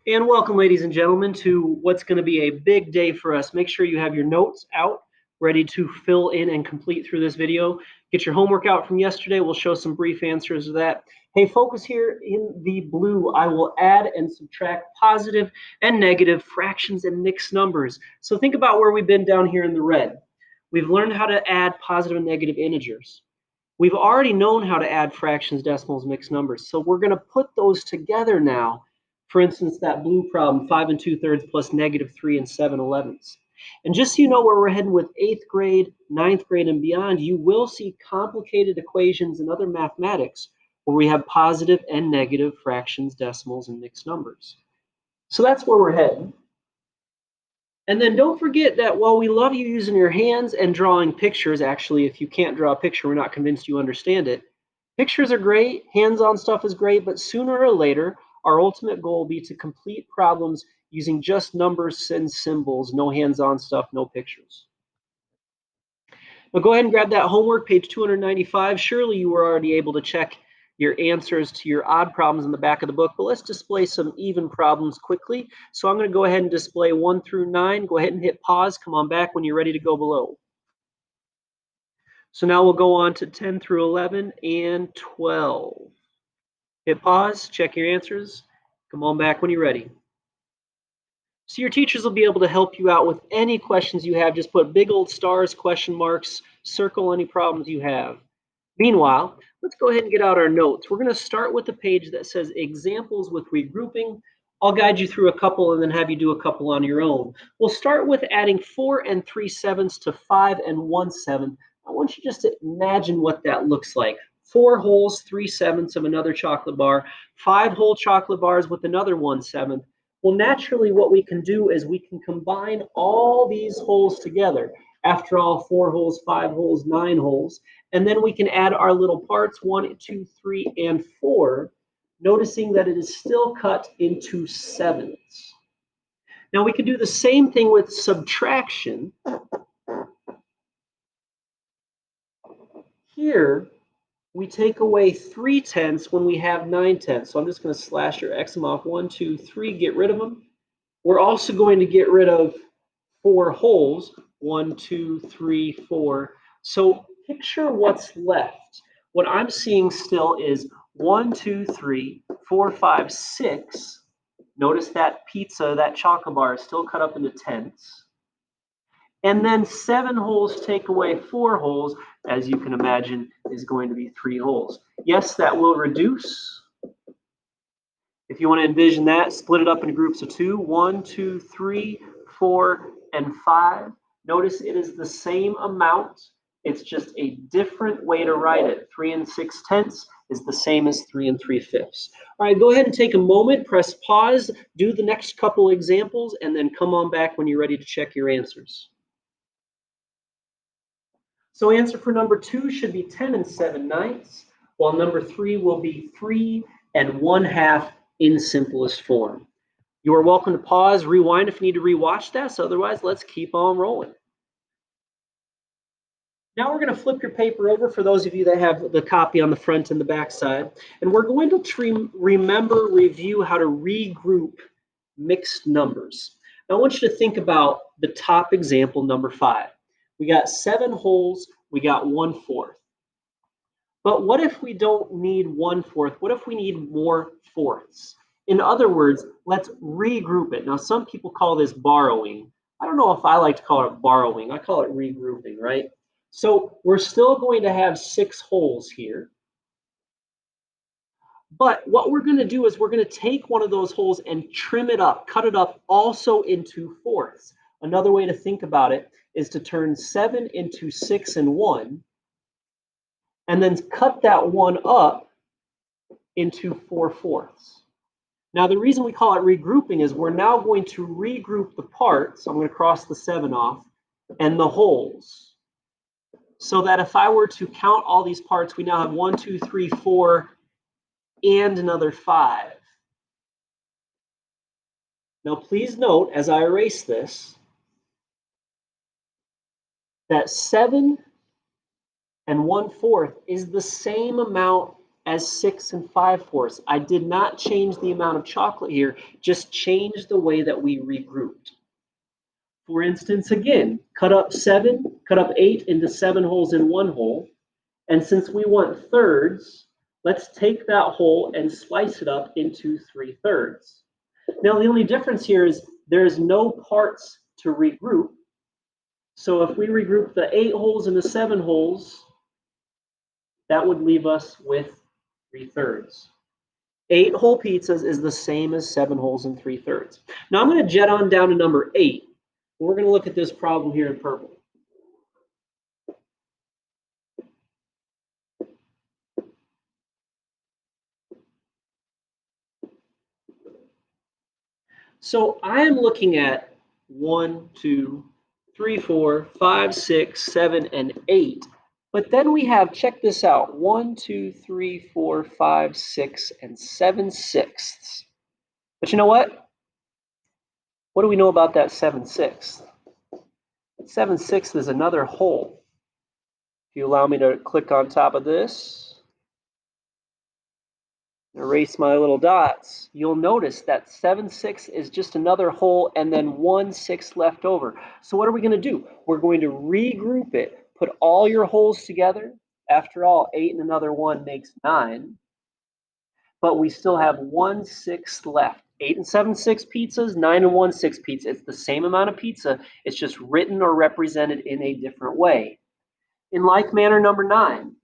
And welcome, ladies and gentlemen, to what's going to be a big day for us. Make sure you have your notes out, ready to fill in and complete through this video. Get your homework out from yesterday. We'll show some brief answers to that. Hey, focus here in the blue. I will add and subtract positive and negative fractions and mixed numbers. So think about where we've been down here in the red. We've learned how to add positive and negative integers. We've already known how to add fractions, decimals, mixed numbers. So we're going to put those together now. For instance, that blue problem, 5 2/3 plus -3 and 7/11. And just so you know where we're heading with 8th grade, 9th grade, and beyond, you will see complicated equations in other mathematics where we have positive and negative fractions, decimals, and mixed numbers. So that's where we're heading. And then don't forget that while we love you using your hands and drawing pictures, actually, if you can't draw a picture, we're not convinced you understand it. Pictures are great, hands-on stuff is great, but sooner or later, our ultimate goal will be to complete problems using just numbers and symbols, no hands-on stuff, no pictures. Now go ahead and grab that homework, page 295. Surely you were already able to check your answers to your odd problems in the back of the book, but let's display some even problems quickly. So I'm going to go ahead and display 1 through 9. Go ahead and hit pause. Come on back when you're ready to go below. So now we'll go on to 10 through 11 and 12. Hit pause, check your answers. Come on back when you're ready. So your teachers will be able to help you out with any questions you have. Just put big old stars, question marks, circle any problems you have. Meanwhile, let's go ahead and get out our notes. We're going to start with the page that says examples with regrouping. I'll guide you through a couple and then have you do a couple on your own. We'll start with adding 4 3/7 to 5 1/7. I want you just to imagine what that looks like. 4 holes, 3/7 of another chocolate bar, 5 whole chocolate bars with another 1/7. Well, naturally, what we can do is we can combine all these holes together. After all, 4 holes, 5 holes, 9 holes. And then we can add our little parts, 1, 2, 3, and 4, noticing that it is still cut into sevens. Now we can do the same thing with subtraction. Here, we take away 3/10 when we have 9/10. So I'm just going to slash or X them off. 1, 2, 3, get rid of them. We're also going to get rid of 4 holes. 1, 2, 3, 4. So picture what's left. What I'm seeing still is 1, 2, 3, 4, 5, 6. Notice that pizza, that chocolate bar is still cut up into tenths. And then 7 holes take away 4 holes, as you can imagine, is going to be 3 holes. Yes, that will reduce. If you want to envision that, split it up into groups of 2. 1, 2, 3, 4, and 5. Notice it is the same amount. It's just a different way to write it. 3 6/10 is the same as 3 3/5. All right, go ahead and take a moment, press pause, do the next couple examples, and then come on back when you're ready to check your answers. So answer for number 2 should be 10 7/9, while number 3 will be 3 1/2 in simplest form. You are welcome to pause, rewind if you need to rewatch that. So otherwise, let's keep on rolling. Now we're going to flip your paper over for those of you that have the copy on the front and the back side. And we're going to review how to regroup mixed numbers. Now I want you to think about the top example, number 5. We got 7 holes, we got 1/4. But what if we don't need 1/4? What if we need more fourths? In other words, let's regroup it. Now, some people call this borrowing. I don't know if I like to call it borrowing. I call it regrouping, right? So we're still going to have 6 holes here. But what we're going to do is we're going to take one of those holes and trim it up, cut it up also into fourths. Another way to think about it is to turn 7 into 6 and 1, and then cut that one up into 4/4. Now, the reason we call it regrouping is we're now going to regroup the parts. I'm going to cross the 7 off, and the holes. So that if I were to count all these parts, we now have 1, 2, 3, 4, and another 5. Now, please note, as I erase this, that 7 1/4 is the same amount as 6 5/4. I did not change the amount of chocolate here, just change the way that we regrouped. For instance, again, cut up 8 into 7 holes in one hole. And since we want thirds, let's take that hole and slice it up into 3/3. Now, the only difference here is there's no parts to regroup. So if we regroup the 8 holes into 7 holes, that would leave us with 3/3. 8 whole pizzas is the same as 7 holes and 3/3. Now I'm going to jet on down to number 8. We're going to look at this problem here in purple. So I am looking at 1, 2, 3, 4, 5, 6, 7, and 8. But then we have, check this out, 1, 2, 3, 4, 5, 6, and 7/6. But you know what? What do we know about that 7/6? 7/6 is another hole. If you allow me to click on top of this, erase my little dots, you'll notice that 7/6 is just another hole and then 1/6 left over. So what are we going to do? We're going to regroup it, put all your holes together. After all, 8 and another 1 makes 9. But we still have 1/6 left. 8 and 7/6 pizzas, 9 and 1/6 pizza. It's the same amount of pizza. It's just written or represented in a different way. In like manner, number 9.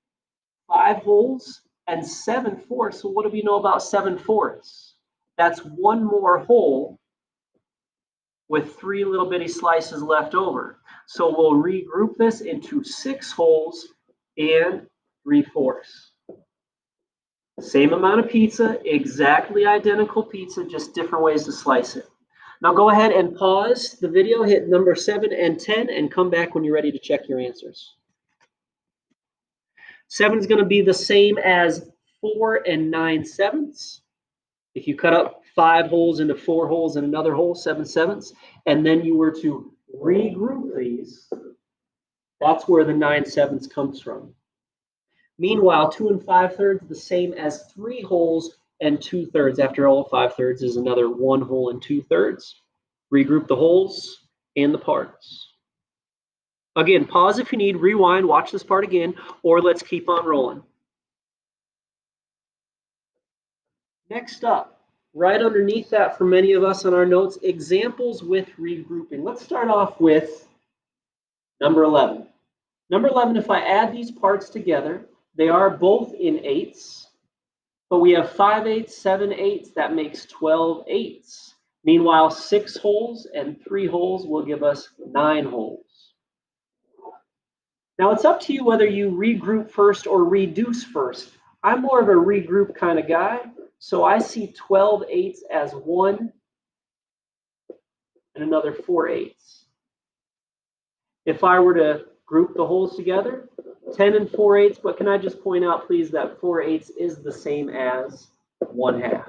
5 holes and 7/4. So what do we know about 7/4? That's one more hole with 3 little bitty slices left over. So we'll regroup this into 6 holes and 3/4. Same amount of pizza, exactly identical pizza, just different ways to slice it. Now go ahead and pause the video, hit number 7 and 10, and come back when you're ready to check your answers. 7 is going to be the same as 4 and 9/7. If you cut up 5 holes into 4 holes and another hole, 7/7, and then you were to regroup these, that's where the 9/7 comes from. Meanwhile, 2 and 5/3 the same as 3 holes and 2/3. After all, 5/3 is another 1 hole and 2/3. Regroup the holes and the parts. Again, pause if you need, rewind, watch this part again, or let's keep on rolling. Next up, right underneath that for many of us on our notes, examples with regrouping. Let's start off with number 11. Number 11, if I add these parts together, they are both in eighths, but we have 5/8, 7/8, that makes 12/8. Meanwhile, 6 holes and 3 holes will give us 9 holes. Now it's up to you whether you regroup first or reduce first. I'm more of a regroup kind of guy, so I see 12/8 as 1 and another 4/8. If I were to group the holes together, 10 and 4/8, but can I just point out, please, that 4/8 is the same as 1/2.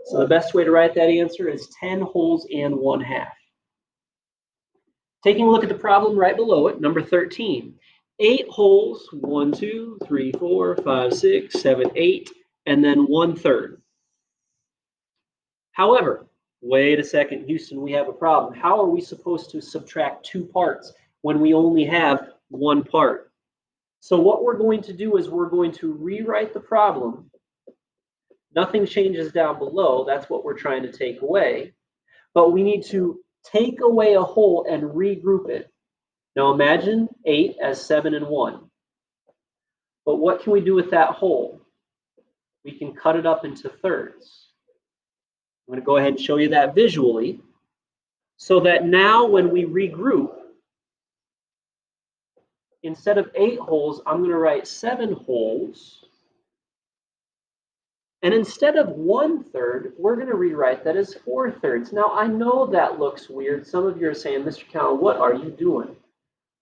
So the best way to write that answer is 10 holes and 1/2. Taking a look at the problem right below it, number 13. 8 holes, 1, 2, 3, 4, 5, 6, 7, 8, and then 1/3. However, wait a second, Houston, we have a problem. How are we supposed to subtract 2 parts when we only have 1 part? So what we're going to do is we're going to rewrite the problem. Nothing changes down below. That's what we're trying to take away. But we need to take away a hole and regroup it. Now imagine 8 as 7 and 1. But what can we do with that hole? We can cut it up into thirds. I'm going to go ahead and show you that visually, so that now when we regroup, instead of 8 holes, I'm going to write 7 holes. And instead of 1/3, we're going to rewrite that as 4/3. Now, I know that looks weird. Some of you are saying, Mr. Callen, what are you doing?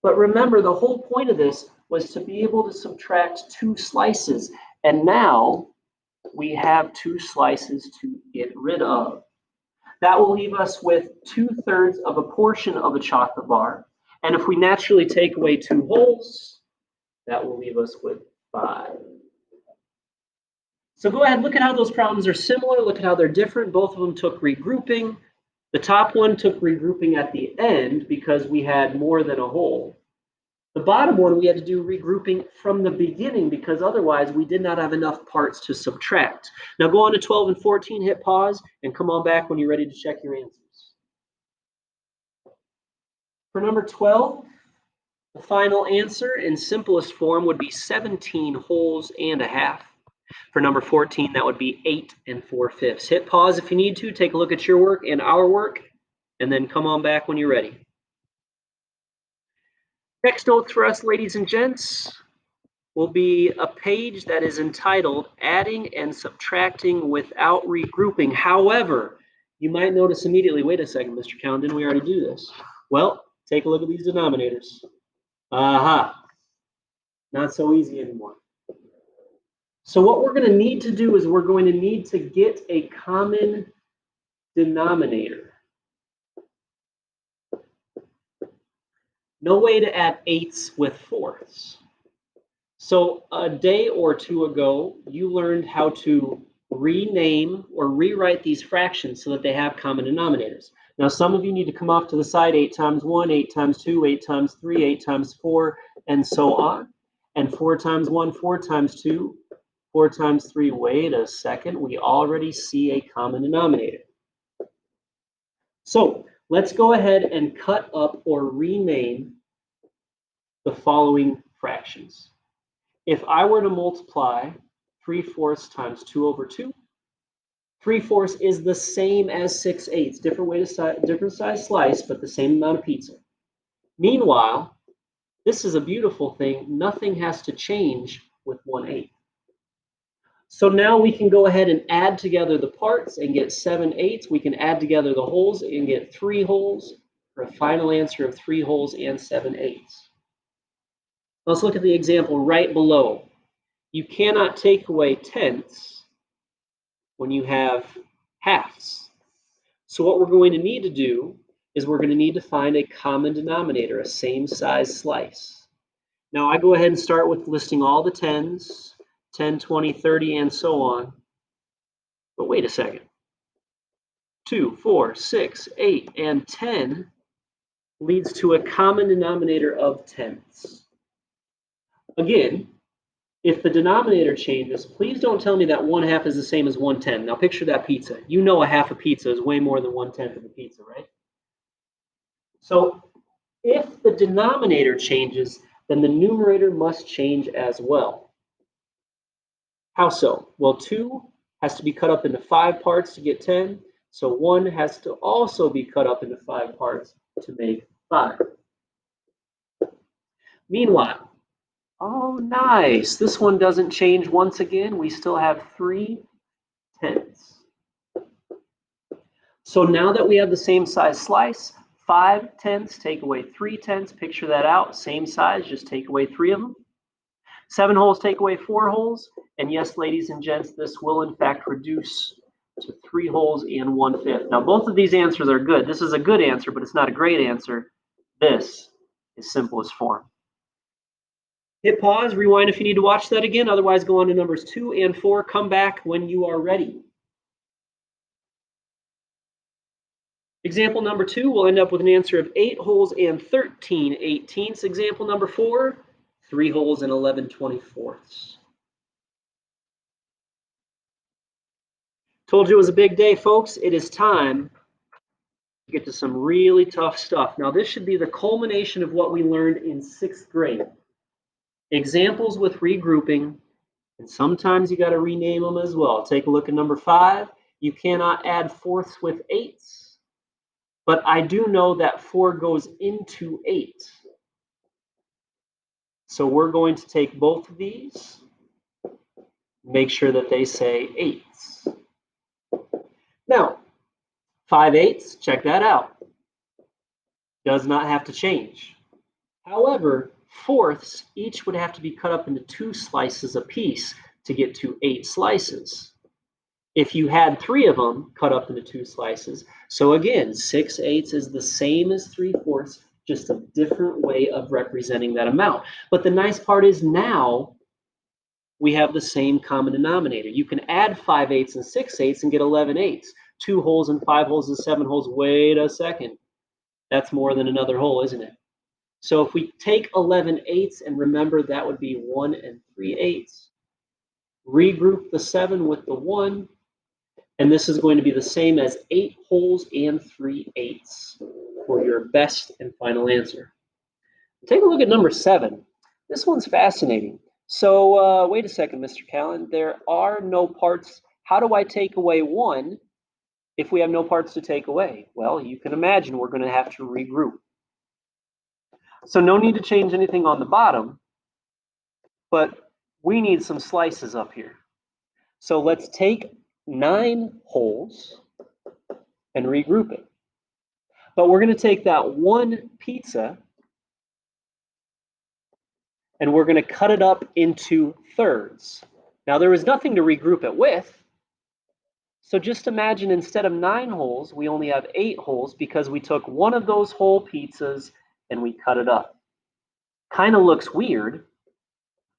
But remember, the whole point of this was to be able to subtract 2 slices. And now we have 2 slices to get rid of. That will leave us with 2/3 of a portion of a chocolate bar. And if we naturally take away 2 holes, that will leave us with 5. So go ahead, look at how those problems are similar. Look at how they're different. Both of them took regrouping. The top one took regrouping at the end because we had more than a whole. The bottom one, we had to do regrouping from the beginning because otherwise we did not have enough parts to subtract. Now go on to 12 and 14, hit pause, and come on back when you're ready to check your answers. For number 12, the final answer in simplest form would be 17 wholes and a half. For number 14, that would be 8 4/5. Hit pause if you need to, take a look at your work and our work, and then come on back when you're ready. Next notes for us, ladies and gents, will be a page that is entitled Adding and Subtracting Without Regrouping. However, you might notice immediately, wait a second, Mr. Cowan, didn't we already do this? Well, take a look at these denominators. Aha, not so easy anymore. So what we're going to need to do is we're going to need to get a common denominator. No way to add eighths with fourths. So a day or two ago, you learned how to rename or rewrite these fractions so that they have common denominators. Now, some of you need to come off to the side, 8 times 1, 8 times 2, 8 times 3, 8 times 4, and so on. And 4 times 1, 4 times 2, 4 times 3. Wait a second, we already see a common denominator. So let's go ahead and cut up or rename the following fractions. If I were to multiply 3/4 times 2 over 2, 3/4 is the same as 6/8. Different size slice, but the same amount of pizza. Meanwhile, this is a beautiful thing. Nothing has to change with 1/8. So now we can go ahead and add together the parts and get 7/8. We can add together the wholes and get 3 wholes for a final answer of 3 wholes and 7/8. Let's look at the example right below. You cannot take away tenths when you have halves. So what we're going to need to do is we're going to need to find a common denominator, a same size slice. Now I go ahead and start with listing all the tens, 10, 20, 30, and so on. But wait a second. 2, 4, 6, 8, and 10 leads to a common denominator of tenths. Again, if the denominator changes, please don't tell me that 1/2 is the same as 1/10. Now picture that pizza. You know a half a pizza is way more than 1/10 of a pizza, right? So if the denominator changes, then the numerator must change as well. How so? Well, 2 has to be cut up into 5 parts to get 10. So 1 has to also be cut up into 5 parts to make 5. Meanwhile, oh, nice. This one doesn't change once again. We still have 3/10. So now that we have the same size slice, 5/10 take away 3/10. Picture that out. Same size, just take away 3 of them. 7 wholes take away 4 wholes. And yes, ladies and gents, this will in fact reduce to 3 wholes and 1/5. Now, both of these answers are good. This is a good answer, but it's not a great answer. This is simplest form. Hit pause, rewind if you need to watch that again. Otherwise, go on to numbers 2 and 4. Come back when you are ready. Example number 2, we'll end up with an answer of 8 wholes and 13/18. Example number 4, 3 wholes and 11/24. Told you it was a big day, folks. It is time to get to some really tough stuff. Now, this should be the culmination of what we learned in 6th grade. Examples with regrouping, and sometimes you got to rename them as well. Take a look at number 5. You cannot add fourths with eighths, but I do know that 4 goes into 8. So we're going to take both of these, make sure that they say eighths. Now, 5/8, check that out. Does not have to change. However, fourths each would have to be cut up into 2 slices apiece to get to 8 slices. If you had 3 of them cut up into 2 slices, so again, 6/8 is the same as 3/4, just a different way of representing that amount. But the nice part is now we have the same common denominator. You can add 5 eighths and 6 eighths and get 11 eighths. 2 holes and 5 holes and 7 holes. Wait a second. That's more than another hole, isn't it? So if we take 11 eighths, and remember that would be 1 and 3 eighths, regroup the 7 with the 1, and this is going to be the same as 8 holes and 3 eighths for your best and final answer. Take a look at number 7. This one's fascinating. So wait a second, Mr. Callan. There are no parts. How do I take away 1 if we have no parts to take away? Well, you can imagine we're going to have to regroup. So no need to change anything on the bottom, but we need some slices up here. So let's take 9 holes and regroup it. But we're going to take that 1 pizza and we're going to cut it up into thirds. Now there was nothing to regroup it with, so just imagine instead of 9 holes, we only have 8 holes because we took one of those whole pizzas and we cut it up. Kind of looks weird,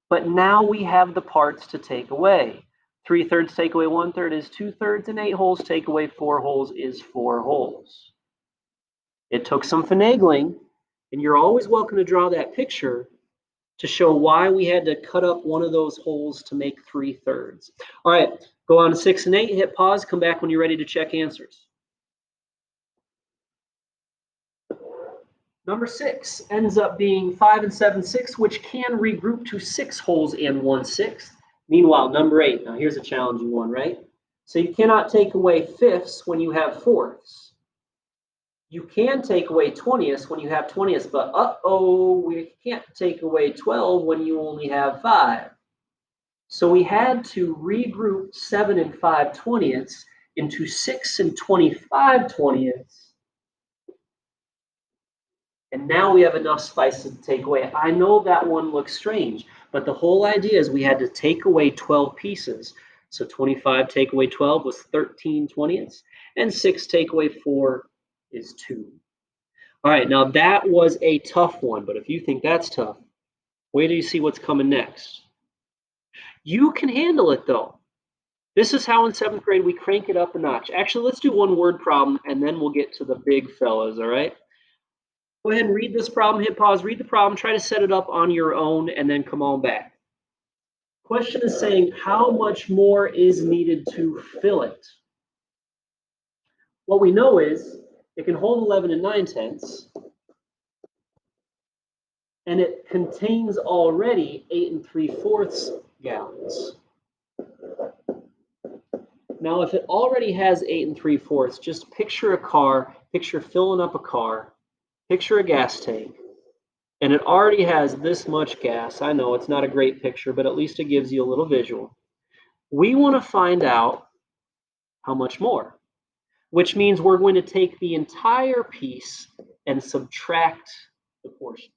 but now we have the parts to take away. 3/3 take away 1/3 is 2/3, and 8 holes take away 4 holes is 4 holes. It took some finagling, and you're always welcome to draw that picture to show why we had to cut up one of those holes to make 3/3. All right, go on to 6 and 8, hit pause, come back when you're ready to check answers. Number 6 ends up being 5 and 7/6, which can regroup to 6 holes and 1/6. Meanwhile, number 8, now here's a challenging one, right? So you cannot take away fifths when you have fourths. You can take away 20ths when you have 20ths, but we can't take away 12 when you only have 5. So we had to regroup 7 and 5/20ths into 6 and 25/20ths. And now we have enough slices to take away. I know that one looks strange, but the whole idea is we had to take away 12 pieces. So 25 take away 12 was 13/20ths, and 6 take away 4 is 2. All right, now that was a tough one, but if you think that's tough, wait till you see what's coming next. You can handle it though. This is how in 7th grade we crank it up a notch. Actually, let's do one word problem and then we'll get to the big fellas, all right? Go ahead and read this problem, hit pause, read the problem, try to set it up on your own, and then come on back. Question is saying, how much more is needed to fill it? What we know is it can hold 11 and 9/10, and it contains already 8 3/4 gallons. Now, if it already has 8 3/4, just picture a car, picture filling up a car, picture a gas tank, and it already has this much gas. I know it's not a great picture, but at least it gives you a little visual. We want to find out how much more, which means we're going to take the entire piece and subtract the portion.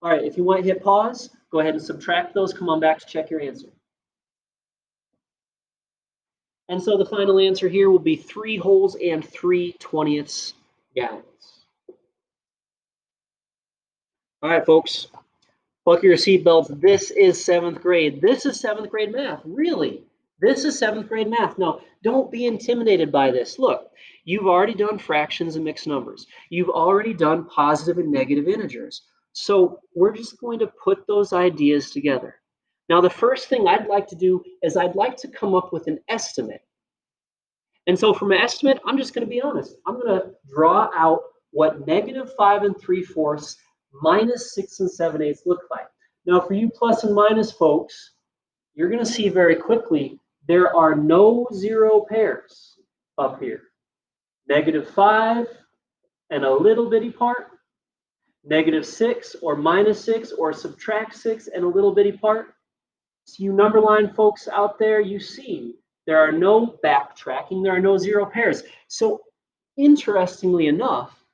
All right, if you want to hit pause, go ahead and subtract those. Come on back to check your answer. And so the final answer here will be 3 holes and 3/20 gallons. All right, folks, buckle your seatbelts. This is 7th grade. This is 7th grade math, really. This is 7th grade math. Now, don't be intimidated by this. Look, you've already done fractions and mixed numbers. You've already done positive and negative integers. So we're just going to put those ideas together. Now, the first thing I'd like to do is I'd like to come up with an estimate. And so from an estimate, I'm just going to be honest. I'm going to draw out what -5 3/4 minus 6 7/8 look like. Now, for you plus and minus folks, you're going to see very quickly there are no zero pairs up here. -5 and a little bitty part, -6 or -6 or subtract 6 and a little bitty part. So you number line folks out there, you see there are no backtracking, there are no zero pairs. So interestingly enough,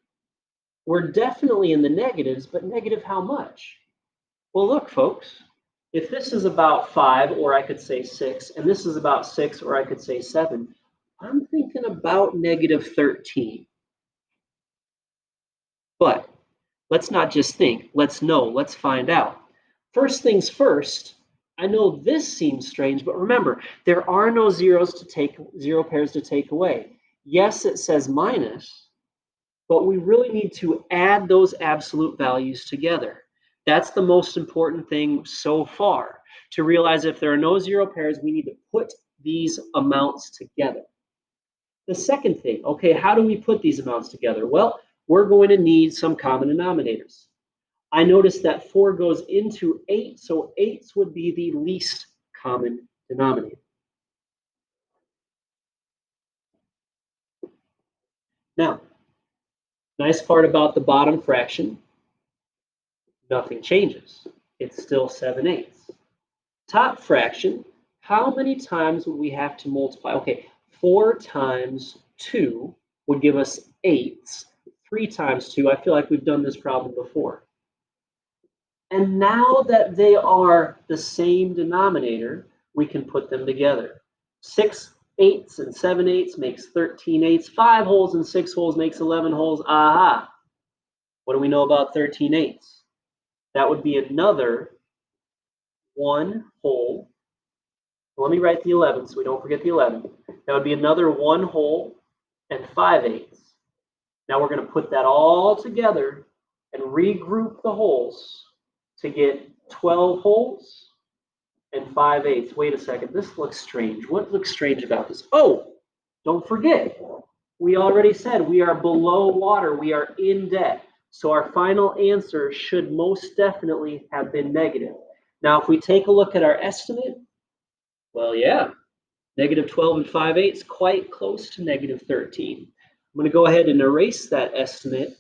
we're definitely in the negatives, but negative how much? Well, look, folks, if this is about 5, or I could say 6, and this is about 6, or I could say 7, I'm thinking about -13. But let's not just think, let's know, let's find out. First things first, I know this seems strange, but remember, there are no zero pairs to take away. Yes, it says minus, but we really need to add those absolute values together. That's the most important thing so far, to realize if there are no zero pairs, we need to put these amounts together. The second thing, okay, how do we put these amounts together? Well, we're going to need some common denominators. I noticed that 4 goes into 8, so 8s would be the least common denominator. Now, nice part about the bottom fraction, nothing changes. It's still 7/8. Top fraction, how many times would we have to multiply? Okay, 4 times 2 would give us 8. 3 times 2, I feel like we've done this problem before. And now that they are the same denominator, we can put them together. 6/8 and 7/8 makes 13/8. 5 holes and 6 holes makes 11 holes. Aha! What do we know about 13/8? That would be another 1 whole. Let me write the 11 so we don't forget the 11. That would be another 1 whole and 5/8. Now we're going to put that all together and regroup the holes to get 12 holes and 5/8. Wait a second, this looks strange. What looks strange about this? Oh, don't forget, we already said we are below water, we are in debt. So our final answer should most definitely have been negative. Now, if we take a look at our estimate, well, yeah, negative 12 and 5/8, quite close to negative 13. I'm going to go ahead and erase that estimate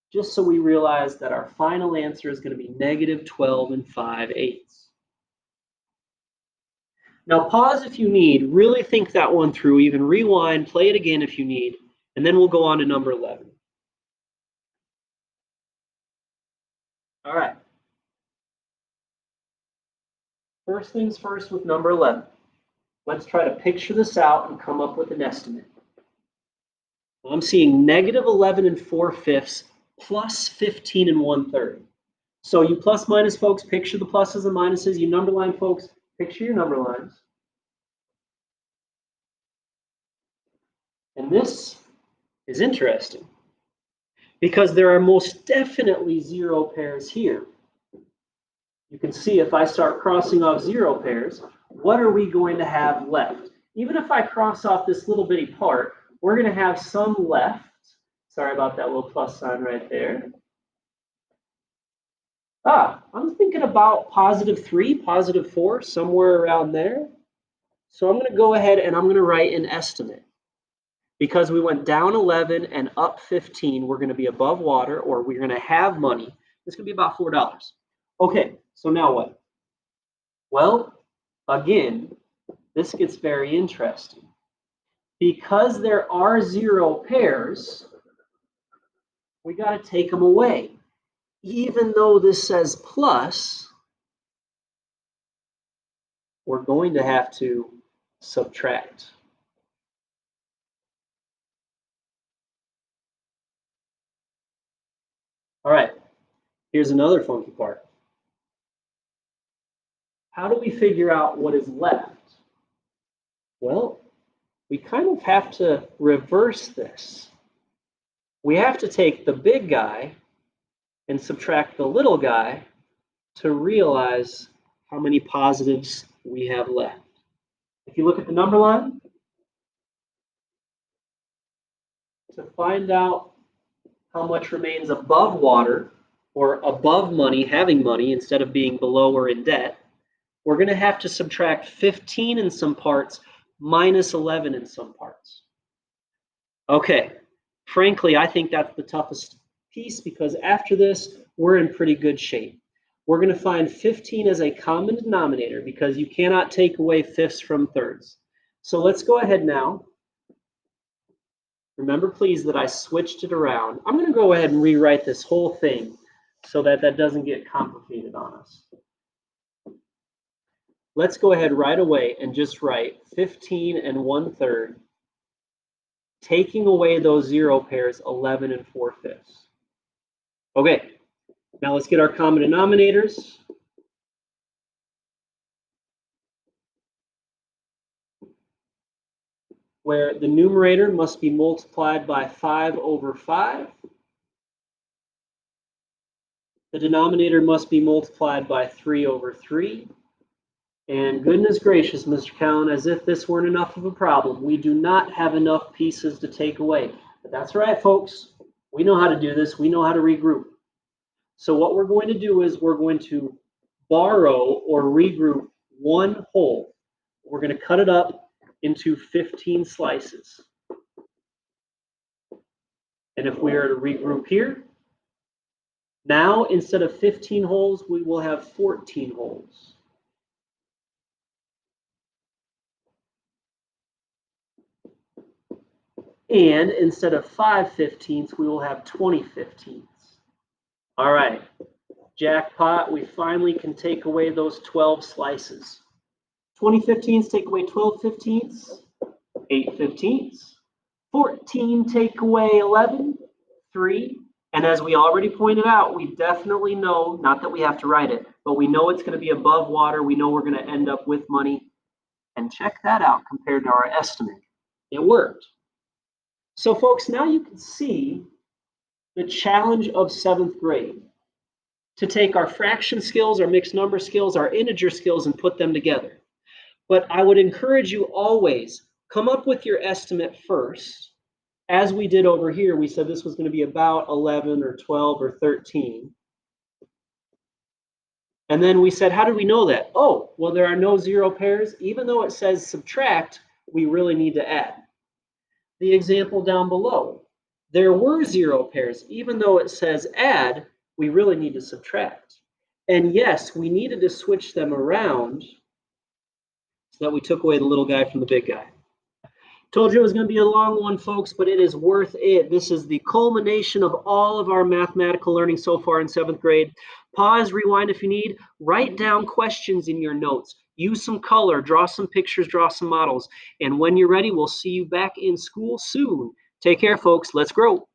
just so we realize that our final answer is going to be negative 12 and 5/8. Now pause if you need, really think that one through, even rewind, play it again if you need, and then we'll go on to number 11. All right. First things first with number 11. Let's try to picture this out and come up with an estimate. I'm seeing negative 11 and 4/5 plus 15 and 1/3. So you plus minus folks, picture the pluses and minuses. You number line folks, picture your number lines. And this is interesting because there are most definitely zero pairs here. You can see if I start crossing off zero pairs, what are we going to have left? Even if I cross off this little bitty part, we're going to have some left. Sorry about that little plus sign right there. I'm thinking about +3, +4, somewhere around there. So I'm going to go ahead and I'm going to write an estimate. Because we went down 11 and up 15, we're going to be above water, or we're going to have money. It's going to be about $4. Okay, so now what? Well, again, this gets very interesting. Because there are zero pairs, we got to take them away. Even though this says plus, we're going to have to subtract. All right, here's another funky part. How do we figure out what is left? Well, we kind of have to reverse this. We have to take the big guy and subtract the little guy to realize how many positives we have left. If you look at the number line, to find out how much remains above water or above money, having money instead of being below or in debt, we're going to have to subtract 15 in some parts minus 11 in some parts. Okay, frankly, I think that's the toughest piece because after this, we're in pretty good shape. We're going to find 15 as a common denominator because you cannot take away fifths from thirds. So let's go ahead now. Remember, please, that I switched it around. I'm going to go ahead and rewrite this whole thing so that that doesn't get complicated on us. Let's go ahead right away and just write 15 and 1/3, taking away those zero pairs, 11 and 4/5. Okay, now let's get our common denominators. where the numerator must be multiplied by 5 over 5. The denominator must be multiplied by 3 over 3. And goodness gracious, Mr. Cowan, as if this weren't enough of a problem, we do not have enough pieces to take away. But that's right, folks. We know how to do this. We know how to regroup. So what we're going to do is we're going to borrow or regroup one whole. We're going to cut it up into 15 slices. And if we are to regroup here, now instead of 15 holes, we will have 14 holes. And instead of 5 15ths, we will have 20 15ths. All right, jackpot, we finally can take away those 12 slices. 20 15ths take away 12 15ths, 8 15ths, 14 take away 11, 3. And as we already pointed out, we definitely know, not that we have to write it, but we know it's going to be above water. We know we're going to end up with money. And check that out compared to our estimate. It worked. So folks, now you can see the challenge of 7th grade, to take our fraction skills, our mixed number skills, our integer skills, and put them together. But I would encourage you always, come up with your estimate first. As we did over here, we said this was going to be about 11 or 12 or 13. And then we said, how do we know that? Oh, well, there are no zero pairs. Even though it says subtract, we really need to add. The example down below, there were 0 pairs. Even though it says add, we really need to subtract. And yes, we needed to switch them around so that we took away the little guy from the big guy. Told you it was going to be a long one, folks, but it is worth it. This is the culmination of all of our mathematical learning so far in 7th grade. Pause, rewind if you need. Write down questions in your notes. Use some color, draw some pictures, draw some models. And when you're ready, we'll see you back in school soon. Take care, folks. Let's grow.